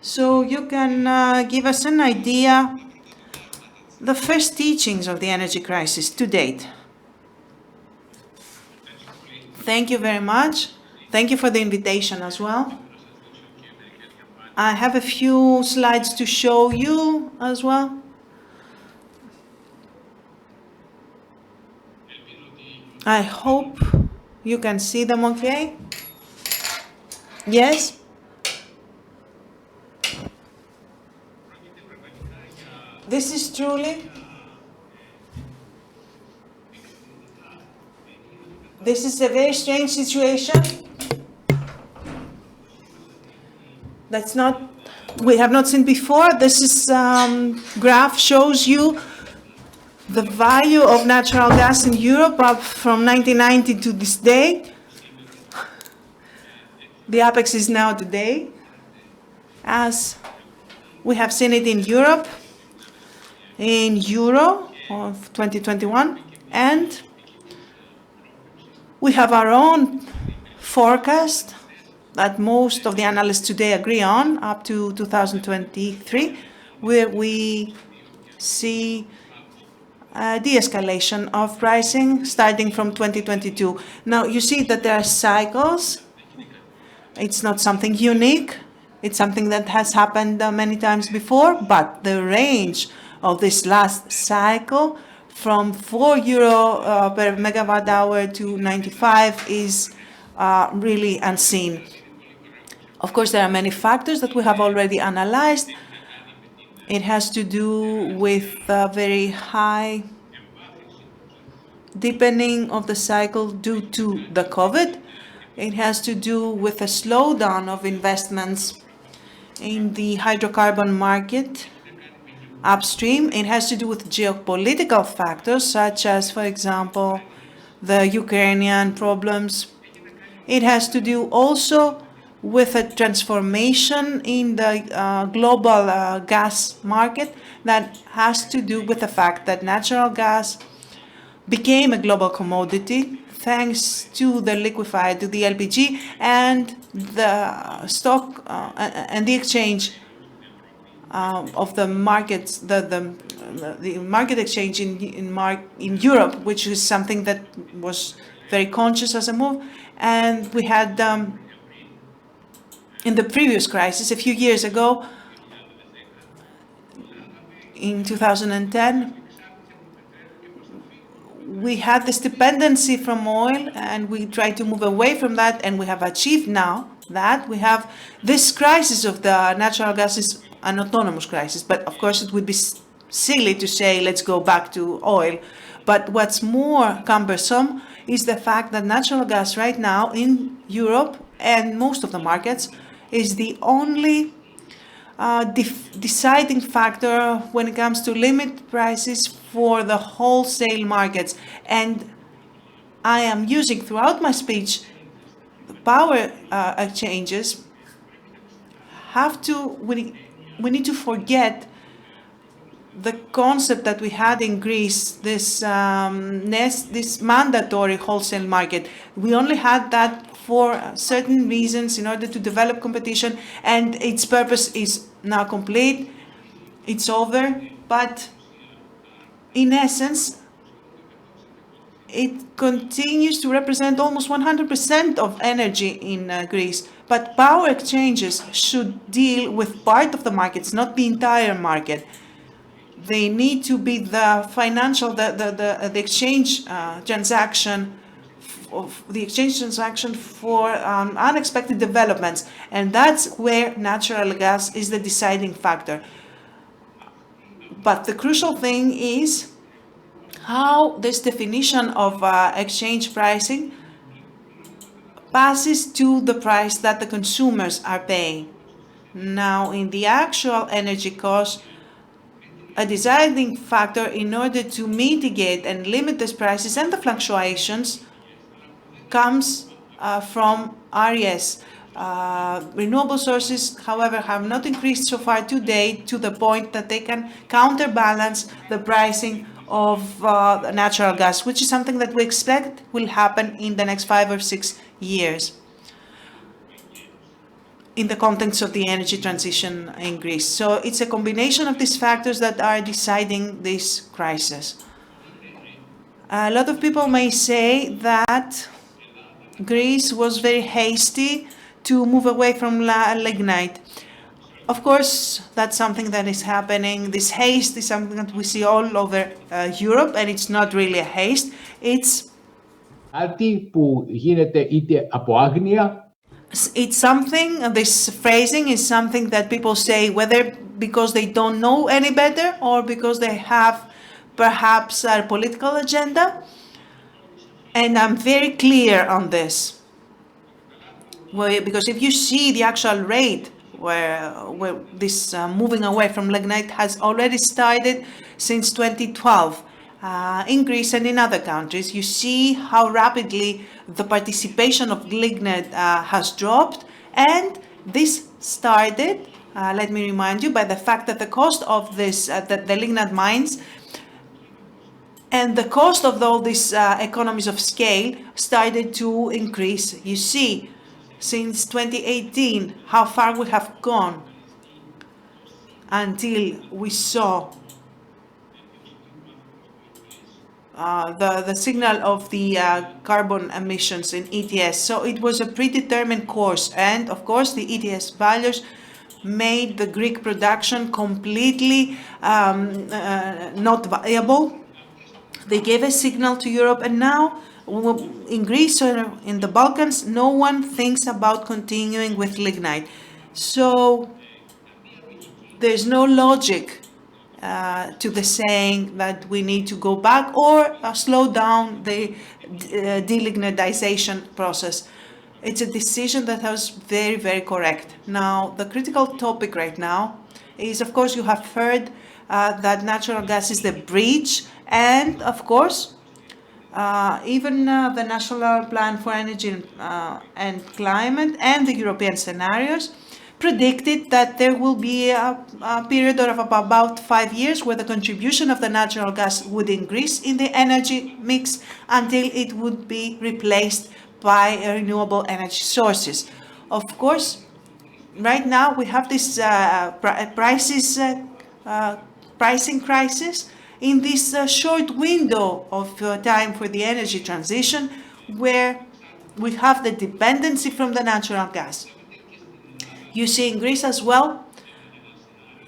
So you can give us an idea, the first teachings of the energy crisis to date. Thank you very much. Thank you for the invitation as well. I have a few slides to show you as well. I hope you can see them okay. Yes? This is truly a very strange situation. We have not seen before. This is graph shows you the value of natural gas in Europe up from 1990 to this day. The apex is now today, as we have seen it in Europe, in euro of 2021, and we have our own forecast that most of the analysts today agree on up to 2023, where we see a de-escalation of pricing starting from 2022. Now you see that there are cycles. It's not something unique. It's something that has happened many times before, but the range of this last cycle from €4 per megawatt hour to 95 is really unseen. Of course, there are many factors that we have already analyzed. It has to do with very high deepening of the cycle due to the COVID. It has to do with a slowdown of investments in the hydrocarbon market upstream. It has to do with geopolitical factors, such as, for example, the Ukrainian problems. It has to do also with a transformation in the global gas market that has to do with the fact that natural gas became a global commodity thanks to the liquefied, to the LPG, and the stock and the exchange of the markets, the market exchange in Europe, which is something that was very conscious as a move. And we had, in the previous crisis, a few years ago, in 2010, we had this dependency from oil, and we tried to move away from that, and we have achieved now that we have this crisis of the natural gas is an autonomous crisis. But of course, it would be silly to say, let's go back to oil. But what's more cumbersome is the fact that natural gas right now in Europe and most of the markets is the only deciding factor when it comes to limit prices for the wholesale markets. And I am using throughout my speech the power exchanges. We need to forget the concept that we had in Greece, this mandatory wholesale market. We only had that for certain reasons in order to develop competition, and its purpose is now complete. It's over. But in essence, it continues to represent almost 100% of energy in Greece. But power exchanges should deal with part of the markets, not the entire market. They need to be the financial, the exchange transaction, for unexpected developments, and that's where natural gas is the deciding factor. But the crucial thing is how this definition of exchange pricing passes to the price that the consumers are paying. Now, in the actual energy cost, a deciding factor in order to mitigate and limit these prices and the fluctuations comes from RES. Renewable sources, however, have not increased so far to date to the point that they can counterbalance the pricing of natural gas, which is something that we expect will happen in the next 5 or 6 years. in the context of the energy transition in Greece. So it's a combination of these factors that are deciding this crisis. A lot of people may say that Greece was very hasty to move away from lignite. Of course, that's something that is happening. This haste is something that we see all over Europe, and it's not really a haste. It's που γίνεται είτε από άγνοια. It's something, this phrasing is something that people say whether because they don't know any better or because they have perhaps a political agenda. And I'm very clear on this. Because if you see the actual rate where this moving away from lignite has already started since 2012 in Greece and in other countries, you see how rapidly the participation of lignite has dropped, and this started, let me remind you, by the fact that the cost of this, the lignite mines and the cost of all these economies of scale started to increase. You see, since 2018, how far we have gone until we saw the signal of the carbon emissions in ETS. So it was a predetermined course, and of course the ETS values made the Greek production completely not viable. They gave a signal to Europe, and now in Greece or in the Balkans, no one thinks about continuing with lignite. So there's no logic to the saying that we need to go back or slow down the delignitization process. It's a decision that was very, very correct. Now, the critical topic right now is, of course, you have heard that natural gas is the bridge, and of course, even the National Plan for Energy and Climate and the European scenarios predicted that there will be a period of about 5 years where the contribution of the natural gas would increase in the energy mix until it would be replaced by renewable energy sources. Of course, right now we have this pricing crisis in this short window of time for the energy transition, where we have the dependency from the natural gas. You see in Greece as well,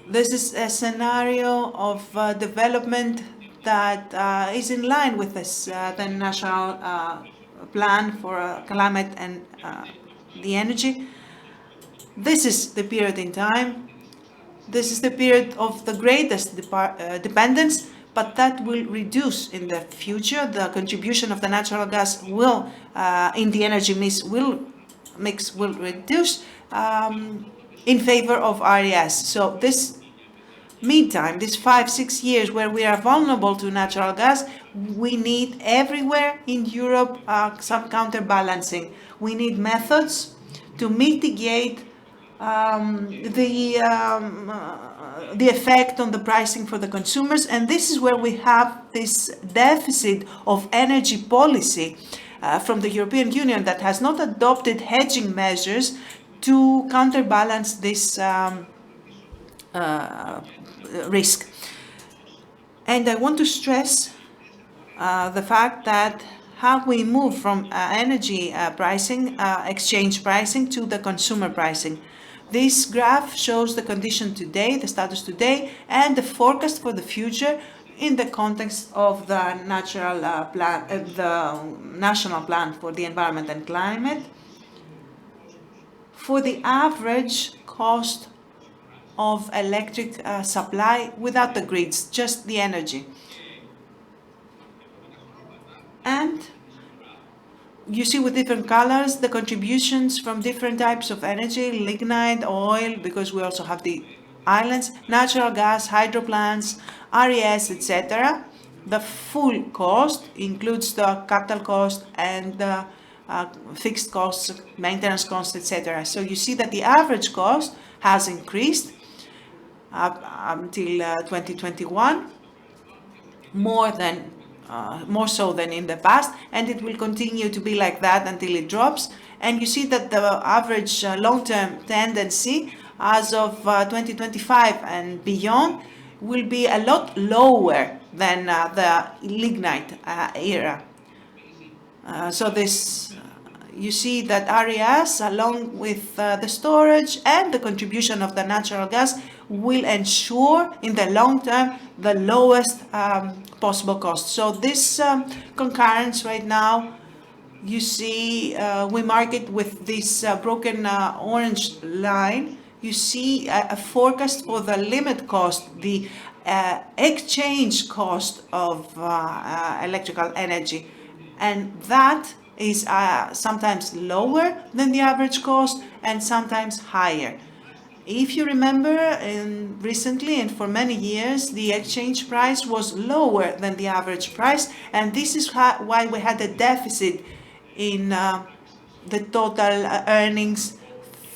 this is a scenario of development that is in line with this, the national plan for climate and the energy. This is the period in time. This is the period of the greatest dependence, but that will reduce in the future. The contribution of the natural gas will, in the energy mix will reduce in favor of RES. So this meantime, this 5-6 years where we are vulnerable to natural gas, we need everywhere in Europe some counterbalancing. We need methods to mitigate the effect on the pricing for the consumers, and this is where we have this deficit of energy policy from the European Union that has not adopted hedging measures to counterbalance this risk. And I want to stress the fact that how we move from energy pricing, exchange pricing, to the consumer pricing. This graph shows the condition today, the status today, and the forecast for the future in the context of the National Plan for the Environment and Climate. For the average cost of electric supply without the grids, just the energy. And you see with different colors the contributions from different types of energy, lignite, oil, because we also have the islands, natural gas, hydro plants, RES, etc. The full cost includes the capital cost and the fixed costs, maintenance costs, etc. So you see that the average cost has increased up until 2021, more so than in the past, and it will continue to be like that until it drops. And you see that the average long-term tendency as of 2025 and beyond will be a lot lower than the lignite era. So this, you see that RES, along with the storage and the contribution of the natural gas, will ensure in the long term the lowest possible cost. So this concurrence right now, you see, we mark it with this broken orange line. You see a forecast for the limit cost, the exchange cost of electrical energy, and that is sometimes lower than the average cost and sometimes higher. If you remember, recently and for many years, the exchange price was lower than the average price, and this is why we had a deficit in the total earnings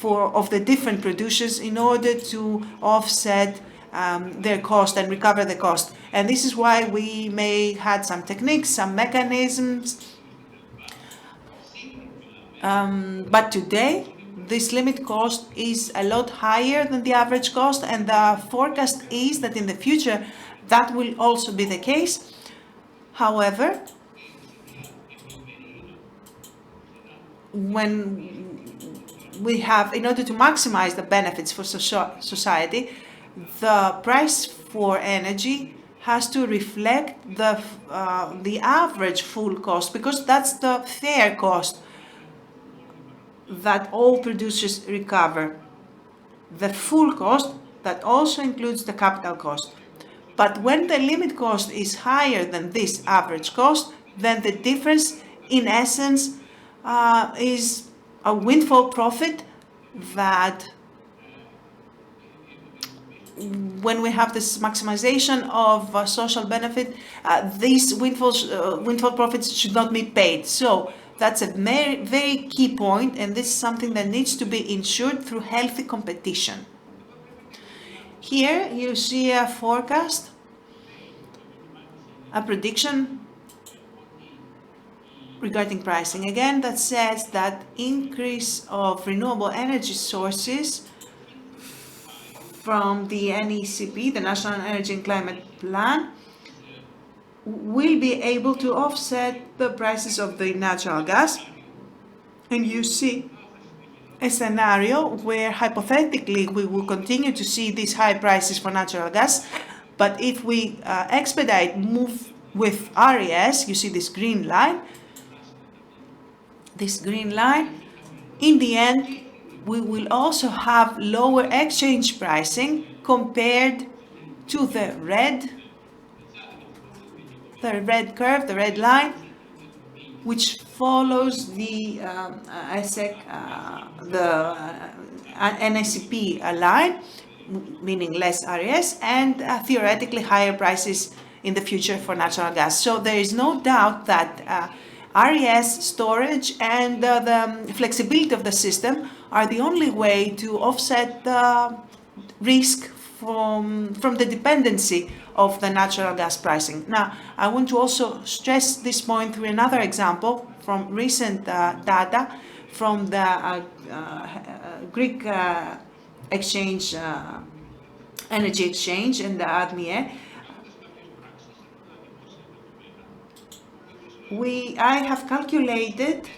of the different producers in order to offset their cost and recover the cost. And this is why we may had some techniques, some mechanisms. But today, this limit cost is a lot higher than the average cost, and the forecast is that in the future that will also be the case. However, when we have, in order to maximize the benefits for society, the price for energy has to reflect the average full cost, because that's the fair cost that all producers recover. The full cost that also includes the capital cost. But when the limit cost is higher than this average cost, then the difference in essence is a windfall profit that, when we have this maximization of social benefit, these windfall profits should not be paid. So that's a very, very key point, and this is something that needs to be ensured through healthy competition. Here you see a forecast, a prediction regarding pricing again, that says that increase of renewable energy sources from the NECP, the National Energy and Climate Plan, will be able to offset the prices of the natural gas. And you see a scenario where hypothetically we will continue to see these high prices for natural gas, but if we move with RES, you see this green line, in the end we will also have lower exchange pricing compared to the red curve, the red line, which follows the NECP line, meaning less RES, and theoretically higher prices in the future for natural gas. So there is no doubt that RES, storage, and the flexibility of the system are the only way to offset the risk from the dependency of the natural gas pricing. Now, I want to also stress this point through another example from recent data from the Greek exchange, energy exchange, and the ADMIE. I have calculated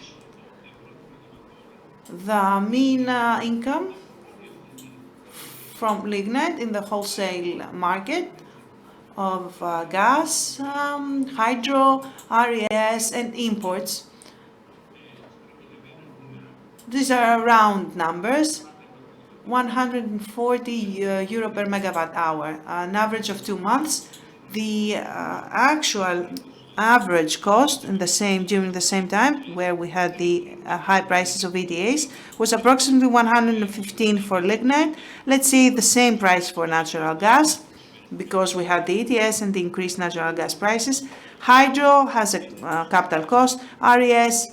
the mean income from lignite in the wholesale market of gas, hydro, RES, and imports. These are round numbers, 140 euro per megawatt hour, an average of 2 months. The actual average cost during the same time, where we had the high prices of EDAs, was approximately 115 for lignite. Let's see the same price for natural gas, because we have the ETS and the increased natural gas prices. Hydro has a capital cost. RES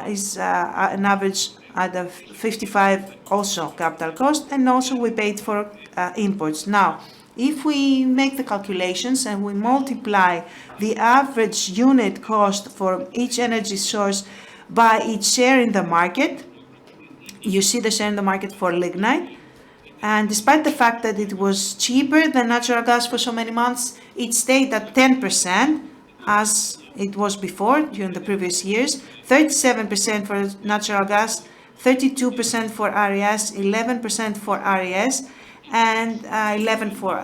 is an average at a 55 also capital cost, and also we paid for imports. Now, if we make the calculations and we multiply the average unit cost for each energy source by its share in the market. You see the share in the market for lignite. And despite the fact that it was cheaper than natural gas for so many months, it stayed at 10% as it was before during the previous years, 37% for natural gas, 32% for RES, 11% for RES, and 11 for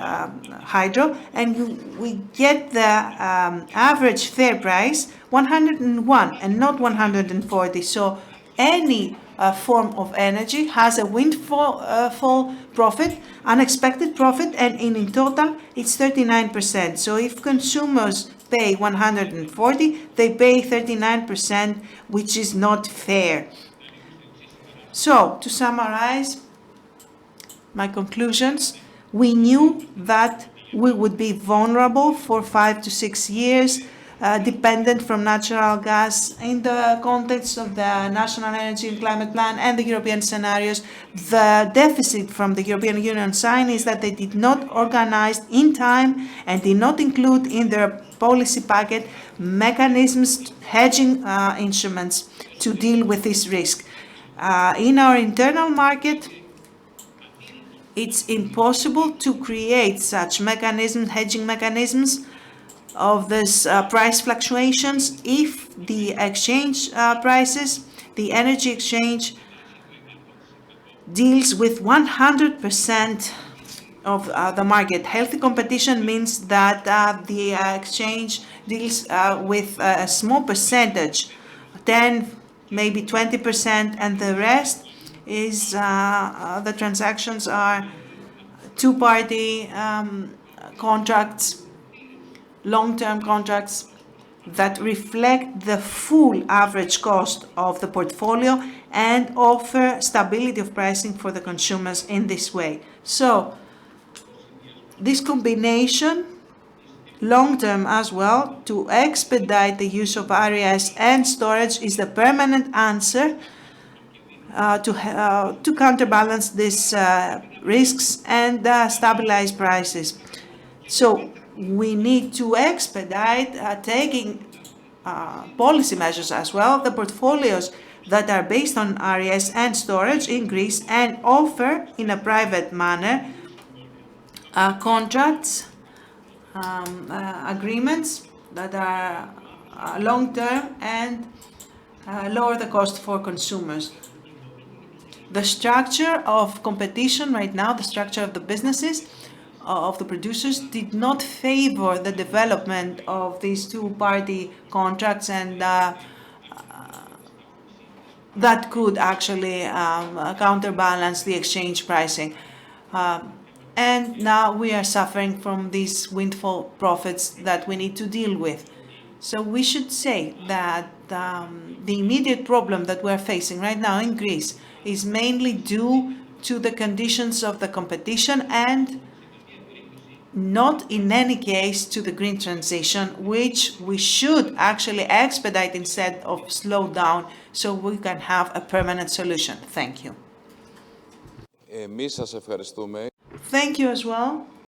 hydro. And we get the average fair price 101 and not 140. So any form of energy has a windfall profit, unexpected profit, and in total it's 39%. So if consumers pay 140, they pay 39%, which is not fair. So to summarize my conclusions, we knew that we would be vulnerable for 5 to 6 years, dependent from natural gas in the context of the National Energy and Climate Plan and the European scenarios. The deficit from the European Union sign is that they did not organize in time and did not include in their policy packet mechanisms, hedging instruments to deal with this risk. In our internal market, it's impossible to create such mechanisms, hedging mechanisms of this price fluctuations if the exchange prices, the energy exchange deals with 100% of the market. Healthy competition means that the exchange deals with a small percentage, 10, maybe 20%, and the rest is the transactions are two-party contracts, long-term contracts that reflect the full average cost of the portfolio and offer stability of pricing for the consumers in this way. So this combination, long-term as well, to expedite the use of RES and storage is the permanent answer to counterbalance these risks and stabilize prices. So we need to expedite taking policy measures as well, the portfolios that are based on RES and storage in Greece, and offer in a private manner contracts, agreements that are long-term and lower the cost for consumers. The structure of competition right now, the structure of the businesses, of the producers, did not favor the development of these two-party contracts, and that could actually counterbalance the exchange pricing. And now we are suffering from these windfall profits that we need to deal with. So we should say that the immediate problem that we're facing right now in Greece is mainly due to the conditions of the competition and not in any case to the green transition, which we should actually expedite instead of slow down so we can have a permanent solution. Thank you. Εμείς σας ευχαριστούμε. Thank you as well.